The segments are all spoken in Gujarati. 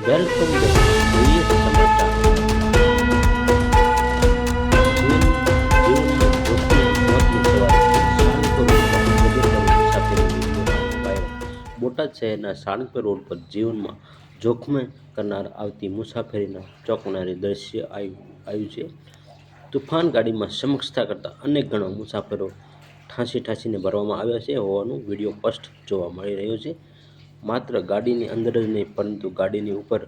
Welcome back. જોઈએ છે સમાચાર. જીવનમાં જોખમી મોતની સવારી સાળંગપુર રોડ પર ગજબજાની મુસાફરી વિડીયો થયો વાયરલ. બોટાદ શહેરના સાળંગપુર રોડ પર જીવનમાં જોખમે કરનાર આવતી મુસાફરીના ચોંકાવનારી દ્રશ્ય આવ્યું છે. તુફાન ગાડીમાં સમક્ષતા કરતા અનેક ગણા મુસાફરો ઠાંસીને ભરવામાં આવ્યા છે હોવાનું વિડીયો સ્પષ્ટ જોવા મળી રહ્યો છે. માત્ર ગાડીની અંદર જ નહીં પરંતુ ગાડીની ઉપર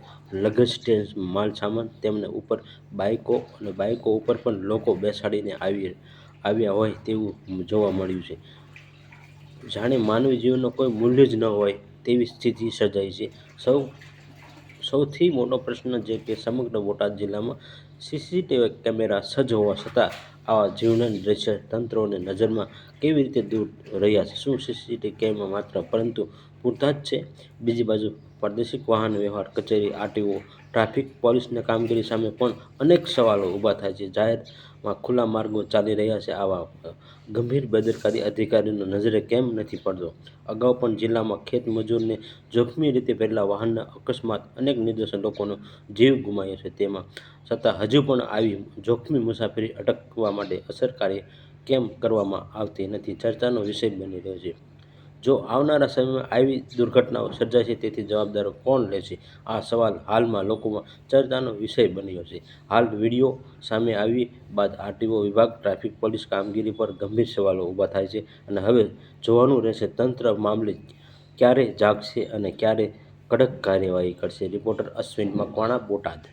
લગેજ સ્ટેજ માલ સામાન તેમને ઉપર બાઇકો ઉપર પણ લોકો બેસાડીને આવ્યા હોય તેવું જોવા મળ્યું છે. જાણે માનવી જીવનનો કોઈ મૂલ્ય જ ન હોય તેવી સ્થિતિ સર્જાઈ છે. સૌથી મોટો પ્રશ્ન છે કે સમગ્ર બોટાદ જિલ્લામાં સીસીટીવી કેમેરા સજ્જ હોવા છતાં આવા જીવલેણ દ્રશ્ય તંત્રોની નજરમાં કેવી રીતે દૂર રહ્યા છે? શું સીસીટીવી કેમેરા માત્ર પરંતુ પૂરતા જ છે? બીજી બાજુ પ્રાદેશિક વાહન વ્યવહાર કચેરી આરટીઓ ટ્રાફિક પોલીસની કામગીરી સામે પણ અનેક સવાલો ઊભા થાય છે. જાહેરમાં ખુલ્લા માર્ગો ચાલી રહ્યા છે, આવા ગંભીર બેદરકારી અધિકારીઓની નજરે કેમ નથી પડતો? અગાઉ પણ જિલ્લામાં ખેત મજૂરને જોખમી રીતે ભરેલા વાહનના અકસ્માત અનેક નિર્દોષ લોકોનો જીવ ગુમાવ્યો છે. તેમ છતાં હજુ પણ આવી જોખમી મુસાફરી અટકાવવા માટે અસર કેમ કરવામાં આવતી નથી ચર્ચાનો વિષય બની રહ્યો છે. જો આવનારા સમયમાં આવી દુર્ઘટનાઓ સર્જાશે તેની જવાબદારી કોણ લેશે? આ સવાલ હાલમાં લોકોમાં ચર્ચાનો વિષય બન્યો છે. હાલ વીડિયો સામે આવ્યા બાદ આરટીઓ વિભાગ, ટ્રાફિક પોલીસ કામગીરી પર ગંભીર સવાલો ઊભા થાય છે અને હવે જોવાનું રહેશે તંત્ર મામલે ક્યારે જાગશે અને ક્યારે કડક કાર્યવાહી કરશે. રિપોર્ટર અશ્વિન મકવાણા, બોટાદ.